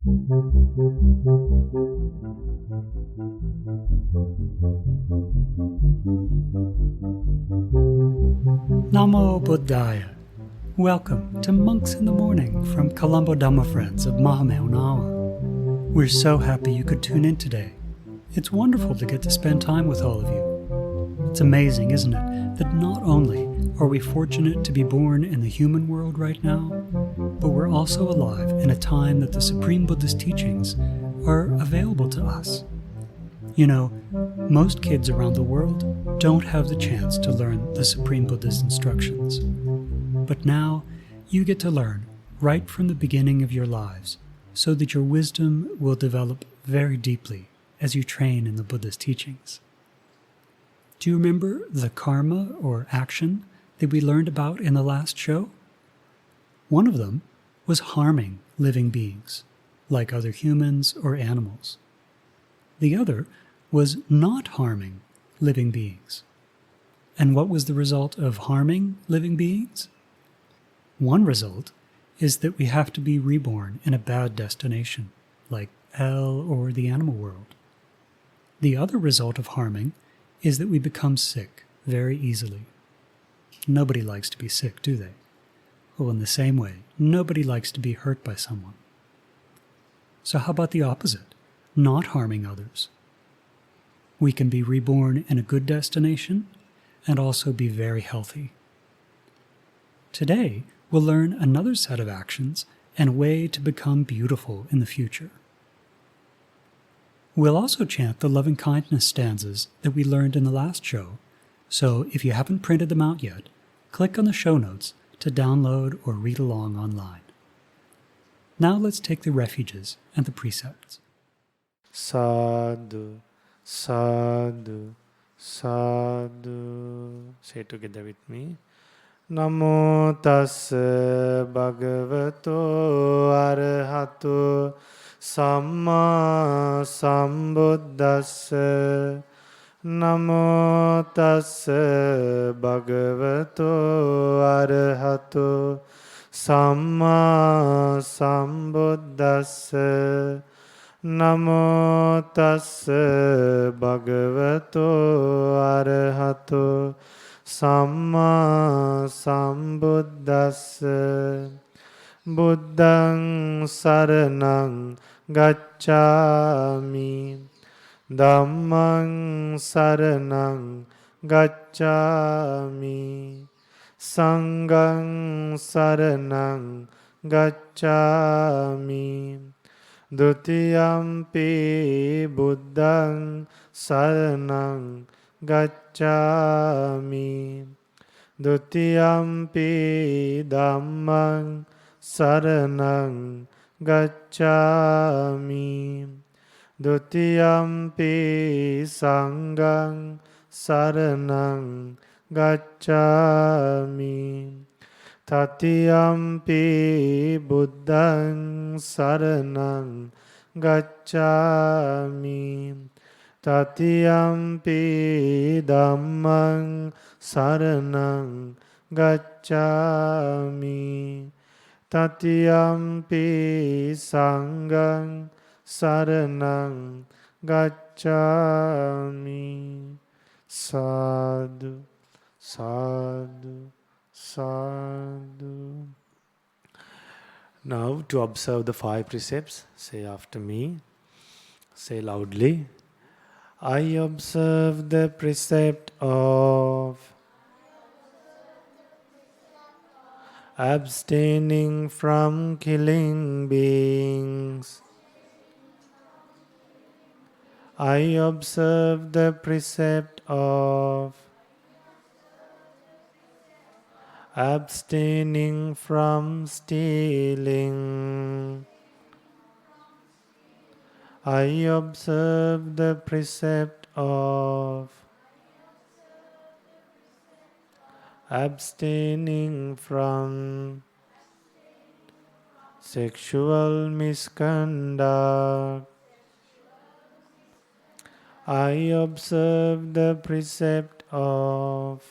Namo Buddhaya. Welcome to Monks in the Morning from Colombo Dhamma Friends of Mahameonawa. We're so happy you could tune in today. It's wonderful to get to spend time with all of you. It's amazing, isn't it, that not only are we fortunate to be born in the human world right now, but we're also alive in a time that the Supreme Buddhist teachings are available to us. You know, most kids around the world don't have the chance to learn the Supreme Buddhist instructions. But now you get to learn right from the beginning of your lives so that your wisdom will develop very deeply as you train in the Buddhist teachings. Do you remember the karma or action that we learned about in the last show? One of them was harming living beings, like other humans or animals. The other was not harming living beings. And what was the result of harming living beings? One result is that we have to be reborn in a bad destination, like hell or the animal world. The other result of harming is that we become sick very easily. Nobody likes to be sick, do they? Well, in the same way, nobody likes to be hurt by someone. So how about the opposite? Not harming others. We can be reborn in a good destination and also be very healthy. Today, we'll learn another set of actions and a way to become beautiful in the future. We'll also chant the loving-kindness stanzas that we learned in the last show, so if you haven't printed them out yet, click on the show notes to download or read along online. Now let's take the refuges and the precepts. Sadhu, sadhu, sadhu. Say together with me. Namo tassa bhagavato arahato samma sambuddhassa. Namo tassa bhagavato arahato samma sambuddhassa. Namo tassa bhagavato arahato samma sambuddhassa. Buddhaṃ saranam gacchāmi. Dhammaṃ saranam gacchāmi. Sanghaṃ saranam gacchāmi. Dutiyampi buddhaṃ saranam gacchāmi. Dutiyampi dhammaṃ saranam gacchāmi. Dutiyampi sanghaṃ saranam gacchāmi. Tatiyampi buddhaṃ saranam gacchāmi. Tatiyampi dhammaṃ saranam gacchāmi. Tatiyampi sanghaṃ saranam gacchāmi. Sadhu, sadhu, sadhu. Now to observe the 5 precepts, say after me. Say loudly. I observe the precept of abstaining from killing beings. I observe the precept of abstaining from stealing. I observe the precept of abstaining from sexual misconduct. I observe the precept of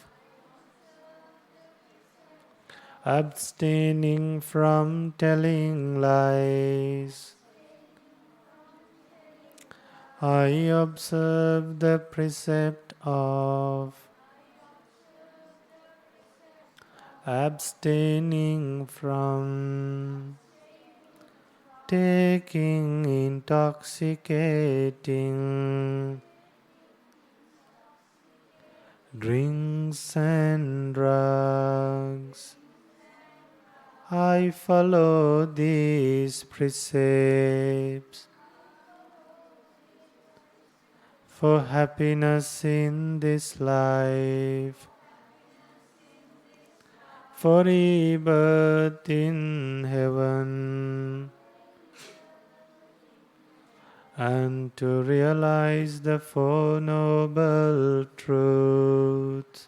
abstaining from telling lies. I observe the precept of abstaining from taking intoxicating drinks and drugs. I follow these precepts for happiness in this life, for rebirth in heaven, and to realize the Four Noble Truths.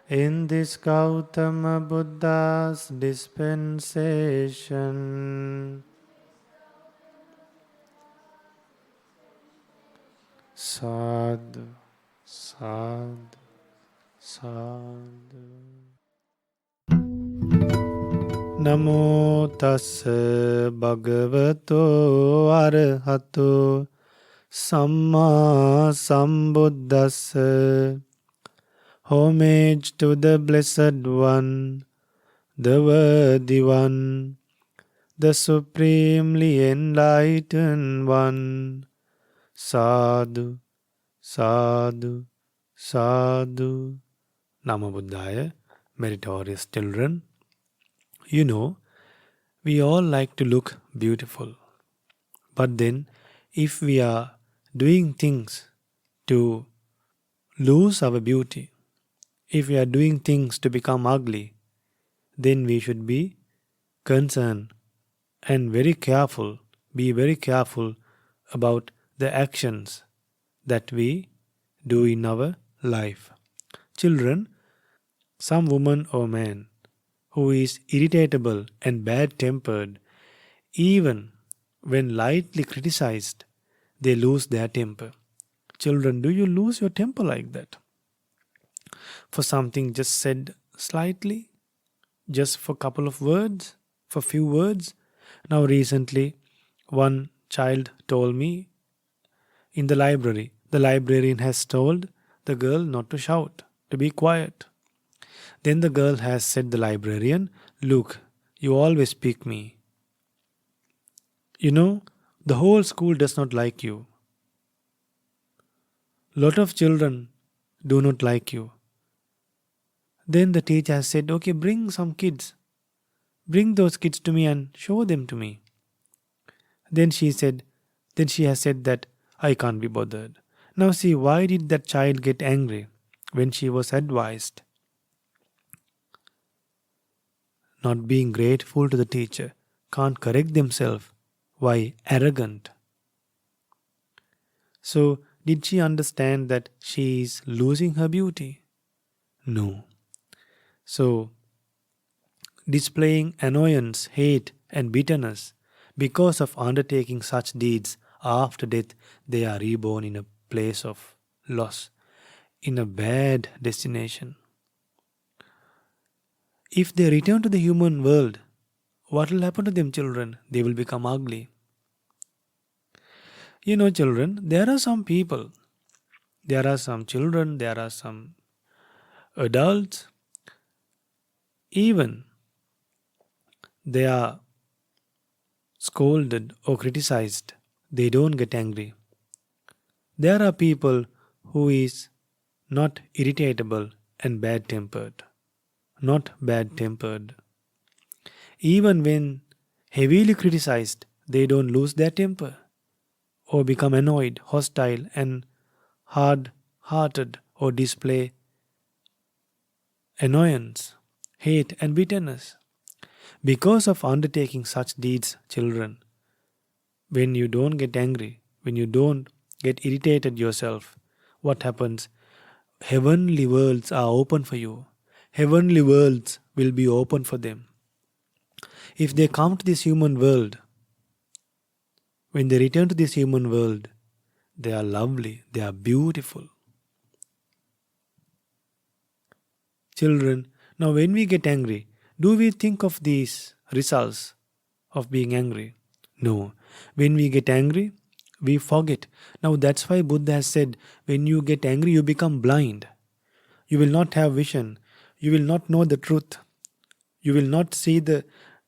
In this Gautama Buddha's dispensation, sadhu, sadhu, sadhu. Namo tassa bhagavato arahato samma sambuddhassa. Homage to the Blessed One, the Worthy One, the Supremely Enlightened One. Sadhu, sadhu, sadhu. Namo Buddhaya, meritorious children. You know, we all like to look beautiful. But then, if we are doing things to lose our beauty, if we are doing things to become ugly, then we should be concerned and be very careful about the actions that we do in our life. Children, some woman or man who is irritable and bad-tempered, even when lightly criticized, they lose their temper. Children, do you lose your temper like that? For something just said slightly, just for a couple of words, for few words. Now recently, one child told me in the librarian has told the girl not to shout, to be quiet. Then the girl has said the librarian, look, you always pick me. You know, the whole school does not like you. Lot of children do not like you. Then the teacher has said, okay, bring some kids. Bring those kids to me and show them to me. Then she has said that I can't be bothered. Now see, why did that child get angry when she was advised? Not being grateful to the teacher, can't correct themselves. Why? Arrogant. So, did she understand that she is losing her beauty? No. So, displaying annoyance, hate, and bitterness because of undertaking such deeds, after death they are reborn in a place of loss, in a bad destination. If they return to the human world, what will happen to them, children? They will become ugly. You know, children, there are some people, there are some children, there are some adults, even they are scolded or criticized, they don't get angry. There are people who is not irritable and bad-tempered. Not bad-tempered. Even when heavily criticized, they don't lose their temper or become annoyed, hostile and hard-hearted or display annoyance, hate and bitterness. Because of undertaking such deeds, children, when you don't get angry, when you don't get irritated yourself, what happens? Heavenly worlds are open for you. Heavenly worlds will be open for them. If they come to this human world, when they return to this human world, they are lovely, they are beautiful. Children, now when we get angry, do we think of these results of being angry? No. When we get angry, we forget. Now that's why Buddha has said, when you get angry, you become blind. You will not have vision. You will not know the truth. You will not see the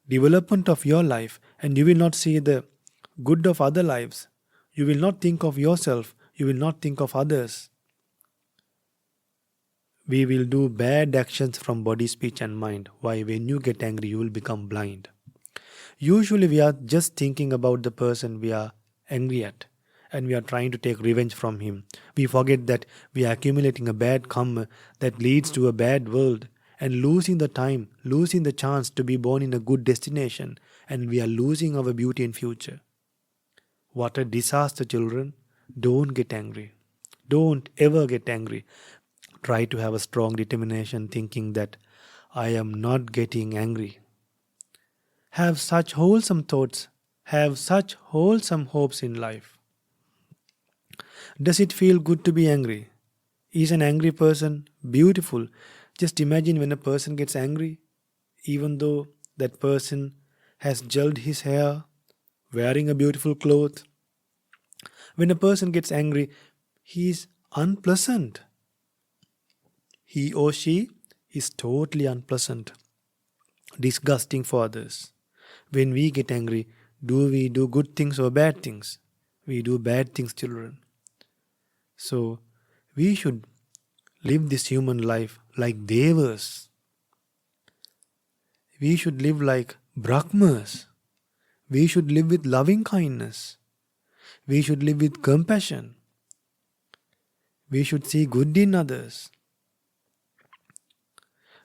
development of your life, and you will not see the good of other lives. You will not think of yourself. You will not think of others. We will do bad actions from body, speech and mind. Why? When you get angry, you will become blind. Usually we are just thinking about the person we are angry at, and we are trying to take revenge from him. We forget that we are accumulating a bad karma that leads to a bad world, and losing the time, losing the chance to be born in a good destination, and we are losing our beauty and future. What a disaster, children. Don't get angry. Don't ever get angry. Try to have a strong determination, thinking that I am not getting angry. Have such wholesome thoughts. Have such wholesome hopes in life. Does it feel good to be angry? Is an angry person beautiful? Just imagine when a person gets angry, even though that person has gelled his hair, wearing a beautiful cloth. When a person gets angry, he is unpleasant. He or she is totally unpleasant, disgusting for others. When we get angry, do we do good things or bad things? We do bad things, children. So, we should live this human life like devas. We should live like Brahmas. We should live with loving kindness. We should live with compassion. We should see good in others.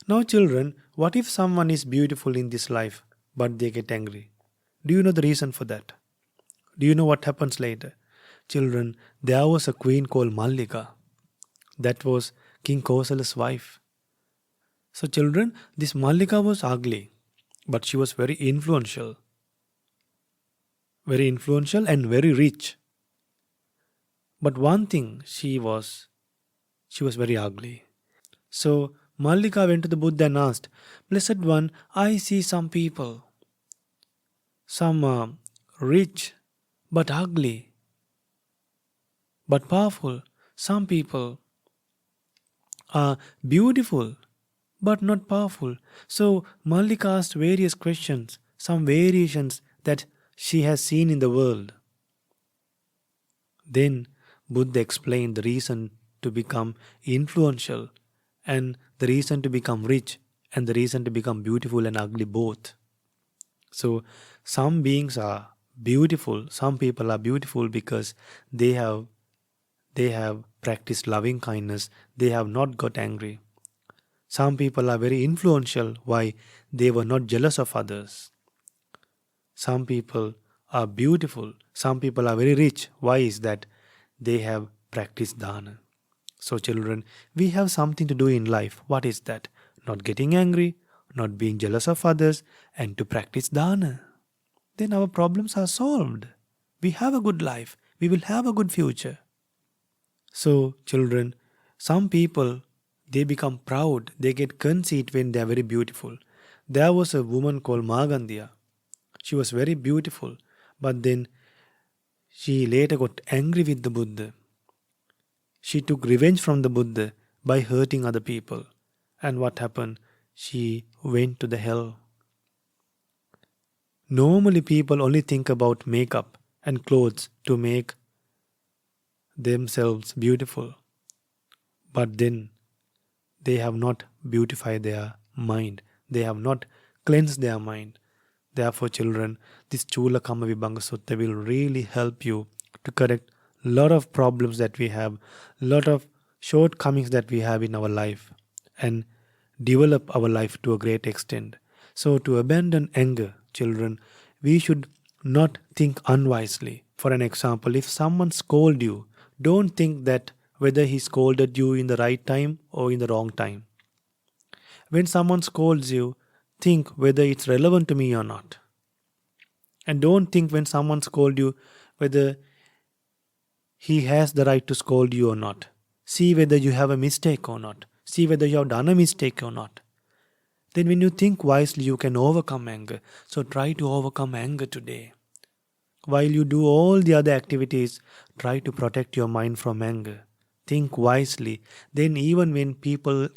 Now, children, what if someone is beautiful in this life but they get angry? Do you know the reason for that? Do you know what happens later? Children, there was a queen called Mallika. That was King Kausala's wife. So, children, this Mallika was ugly, but she was very influential. Very influential and very rich. But one thing, she was very ugly. So, Mallika went to the Buddha and asked, Blessed One, I see some people. Some are rich but ugly, but powerful. Some people are beautiful but not powerful. So Mallika asked various questions, some variations that she has seen in the world. Then Buddha explained the reason to become influential, and the reason to become rich, and the reason to become beautiful and ugly both. So some beings are beautiful, some people are beautiful because they have practiced loving kindness, they have not got angry. Some people are very influential, why? They were not jealous of others. Some people are beautiful, some people are very rich, why is that? They have practiced dana. So children, we have something to do in life. What is that? Not getting angry, not being jealous of others, and to practice dana. Then our problems are solved. We have a good life. We will have a good future. So children, some people, they become proud. They get conceit when they are very beautiful. There was a woman called Magandia. She was very beautiful. But then she later got angry with the Buddha. She took revenge from the Buddha by hurting other people. And what happened? She went to the hell. Normally people only think about makeup and clothes to make themselves beautiful. But then they have not beautified their mind. They have not cleansed their mind. Therefore, children, this Chula Kamma Vibhanga Sutta will really help you to correct a lot of problems that we have, a lot of shortcomings that we have in our life, and develop our life to a great extent. So to abandon anger, children, we should not think unwisely. For an example, if someone scolds you, don't think that whether he scolded you in the right time or in the wrong time. When someone scolds you, think whether it's relevant to me or not. And don't think when someone scolds you whether he has the right to scold you or not. See whether you have a mistake or not. See whether you have done a mistake or not. Then when you think wisely, you can overcome anger. So try to overcome anger today. While you do all the other activities, try to protect your mind from anger. Think wisely. Then, even when people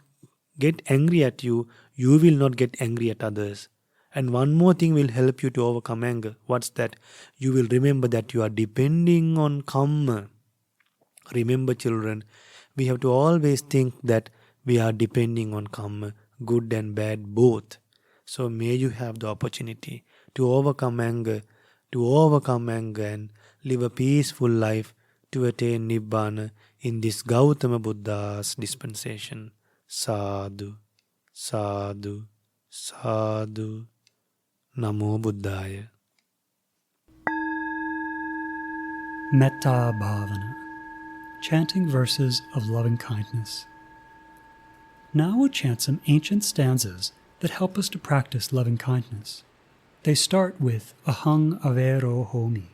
get angry at you, you will not get angry at others. And one more thing will help you to overcome anger. What's that? You will remember that you are depending on karma. Remember, children, we have to always think that we are depending on karma, good and bad both. So may you have the opportunity to overcome anger and live a peaceful life to attain Nibbana in this Gautama Buddha's dispensation. Sadhu, sadhu, sadhu. Namo Buddhaya. Metta Bhavana, chanting verses of loving kindness. Now we'll chant some ancient stanzas that help us to practice loving kindness. They start with Ahang Avero Homi.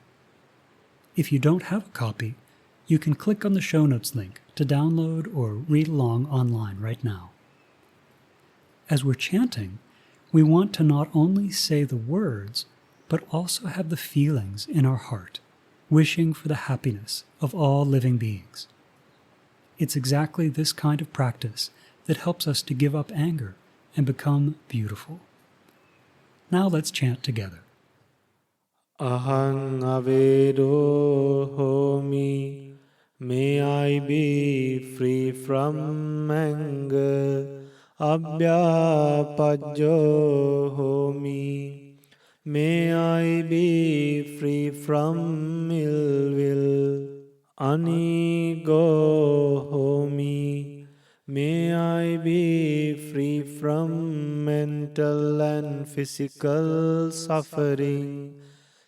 If you don't have a copy, you can click on the show notes link to download or read along online right now. As we're chanting, we want to not only say the words, but also have the feelings in our heart, wishing for the happiness of all living beings. It's exactly this kind of practice that helps us to give up anger and become beautiful. Now let's chant together. Ahang Avedo Homi. May I be free from anger. Abhyapajjo Homi. May I be free from ill will. Anigo Homi. May I be free from mental and physical suffering.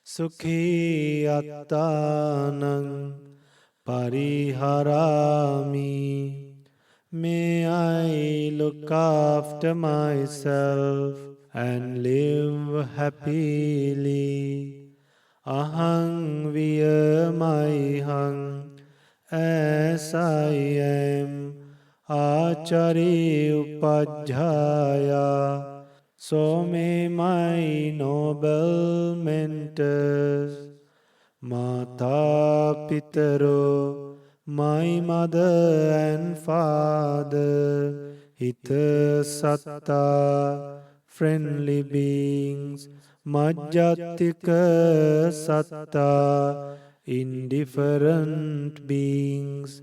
Sukhi attanang pariharami. May I look after myself and live happily. Ahang viyamaihang, as I am. Achari upajjhaya, so may my noble mentors. Mata Pitaro, my mother and father. Hita Satta, friendly beings. Majjatika Satta, indifferent beings.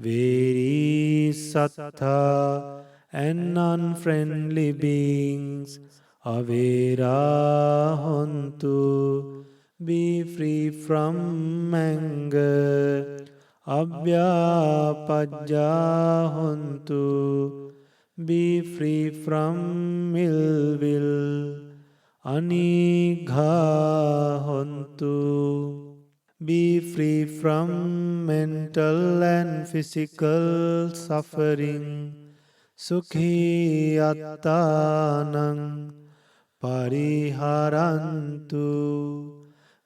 Very Sattha, and unfriendly beings. Avera hontu, be free from anger. Abhyapajja hontu, be free from ill will. Anigha hontu, be free from mental and physical suffering. Sukhi attanang pariharantu.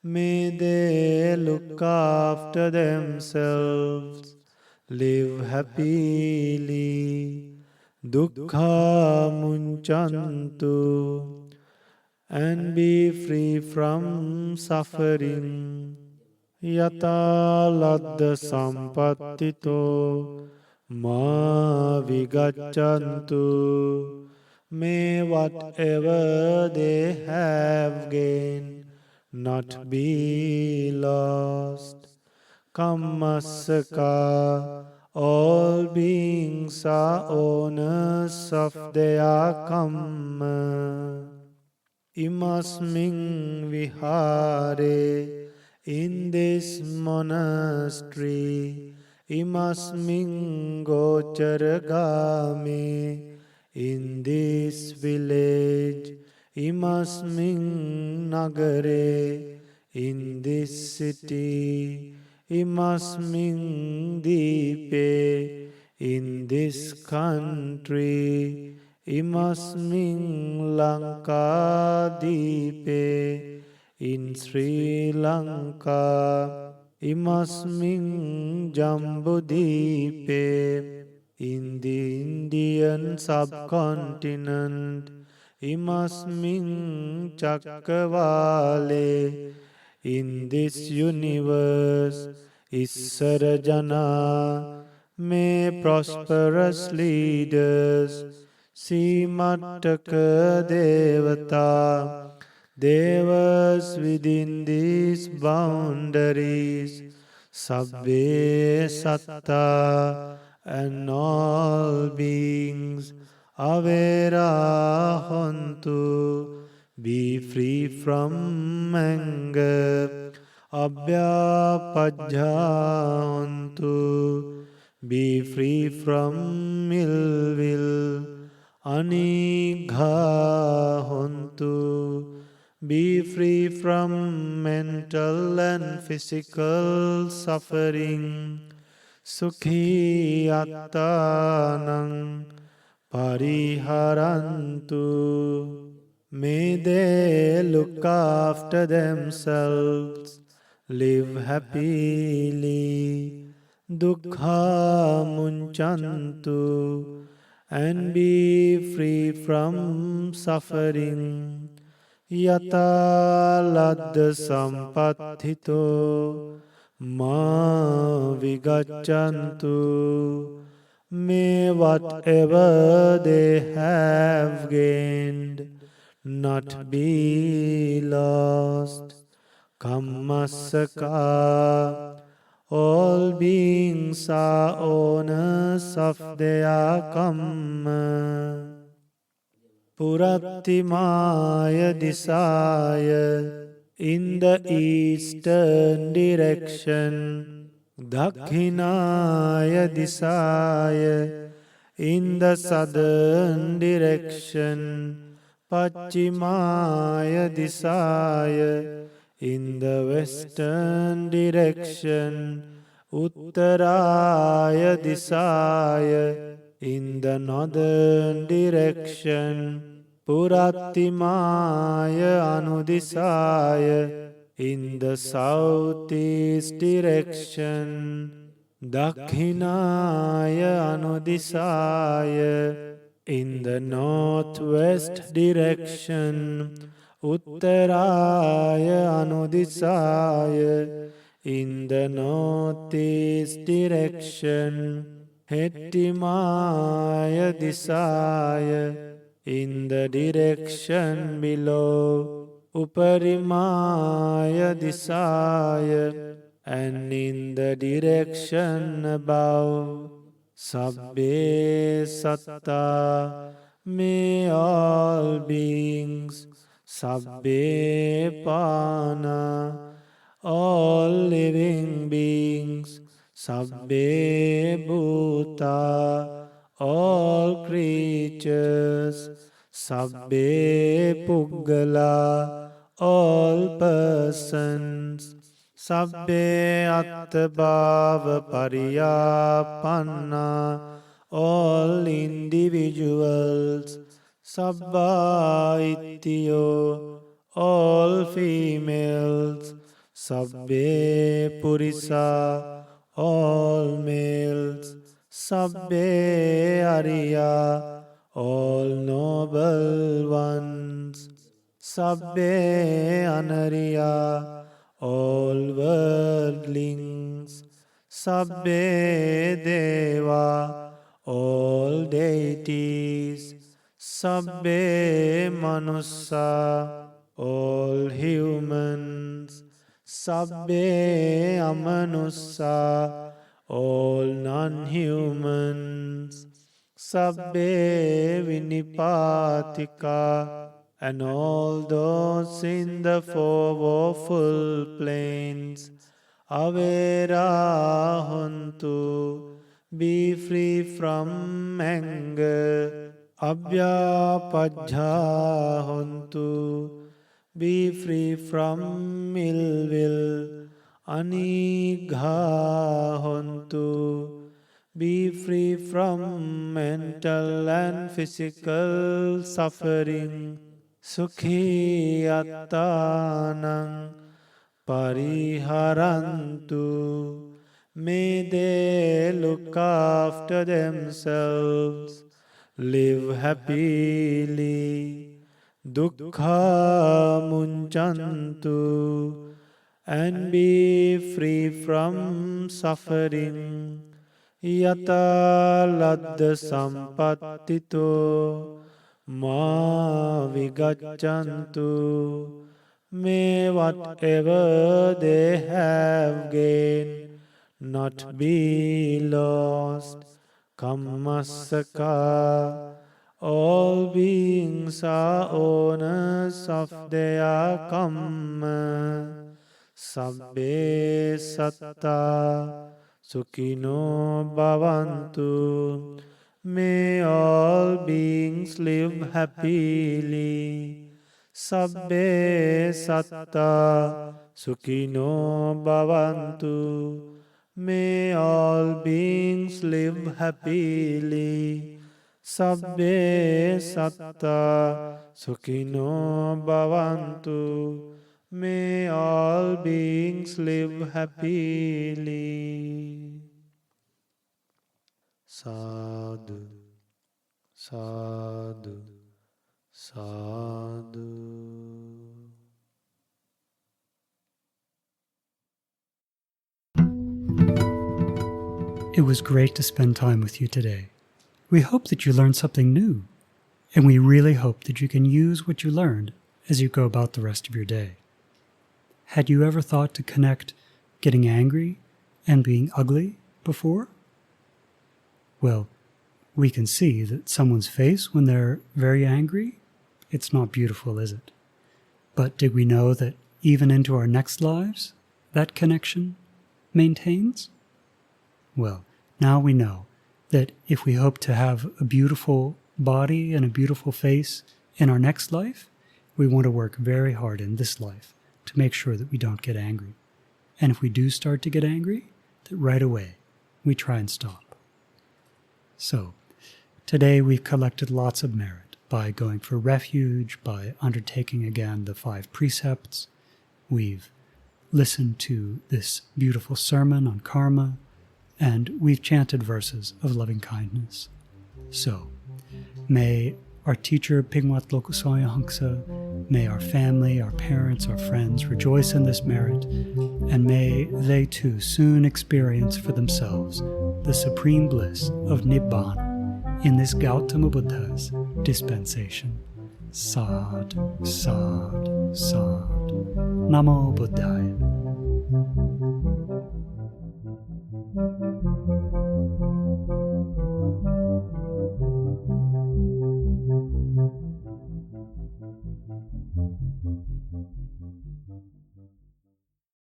May they look after themselves, live happily. Dukkha munchantu, and be free from suffering. Yata ladda sampattito ma vigachantu. May whatever they have gained not be lost. Kammasaka, all beings are owners of their kamma. Imasmin vihare, in this monastery. Imasmin gocharagame, in this village. Imasmin nagare, in this city. Imasmin dipe, in this country. Imasmin Lanka dipe, in Sri Lanka. Imasmin Jambudipe, in the Indian subcontinent. Imasmin Chakkavale, in this universe. Issara Jana, may prosperous leaders, Simattaka Devata, Devas within these boundaries, Sabbe Satta, and all beings, Avera Hontu, be free from anger, Abhyapajjantu, be free from ill will, Anigha be free from mental and physical suffering, Sukhi attanang pariharantu. May they look after themselves, live happily, dukkha munchantu, and be free from suffering. Yata ladda sampathito ma vigachantu. May whatever they have gained not be lost. Kammasaka, all beings are owners of their kamma. Purattimaya Disaya, in the eastern direction. Dakhinaya Disaya, in the southern direction. Paccimaya Disaya, in the western direction. Uttaraya Disaya, in the northern direction. Purattimaya Anudisaya, in the southeast direction. Dakhinaya Anudisaya, in the northwest direction. Uttaraya Anudisaya, in the northeast direction. Hettimaya Disaya, in the direction below. Uparimaya Disaya, and in the direction above. Sabbe Satta, may all beings. Sabbe Pana, all living beings. Sabbe Bhuta, all creatures. Sabbe Puggala, all persons. Sabbe Attabhava Pariyapanna, all individuals. Sabba Ittiyo, all females. Sabbe Purisa, all males. Sabbe Ariya, all noble ones. Sabbe Anariya, all worldlings. Sabbe Deva, all deities. Sabbe Manussa, all humans. Sabbe Amanussa, all non-humans. Sabbe Vinipatika, and all those in the four woeful plains. Avera Hontu, be free from anger. Abhyapajja Hontu, be free from ill will. Anigha Hontu, be free from mental and physical suffering. Sukhi attanang pariharantu, may they look after themselves, live happily. Dukkha munchantu, and be free from suffering. Yata ladda sampattito ma vigaccantu. May whatever they have gained not be lost. Kammasaka. All beings are owners of their kamma. Sabbe satta Sukhino bhavantu. May all beings live happily. Sabbe satta Sukhino bhavantu. May all beings live happily. Sabbe satta Sukhino bhavantu. May all beings live happily. Sadhu, sadhu, sadhu. It was great to spend time with you today. We hope that you learned something new, and we really hope that you can use what you learned as you go about the rest of your day. Had you ever thought to connect getting angry and being ugly before? Well, we can see that someone's face when they're very angry, it's not beautiful, is it? But did we know that even into our next lives, that connection maintains? Well, now we know that if we hope to have a beautiful body and a beautiful face in our next life, we want to work very hard in this life to make sure that we don't get angry. And if we do start to get angry, that right away we try and stop. So, today we've collected lots of merit by going for refuge, by undertaking again the 5 precepts. We've listened to this beautiful sermon on karma, and we've chanted verses of loving kindness. So, may our teacher, Pingwat Lokusoya Hangsa, may our family, our parents, our friends rejoice in this merit, and may they too soon experience for themselves the supreme bliss of Nibbana in this Gautama Buddha's dispensation. Sad, sad, sad. Namo Buddhaya.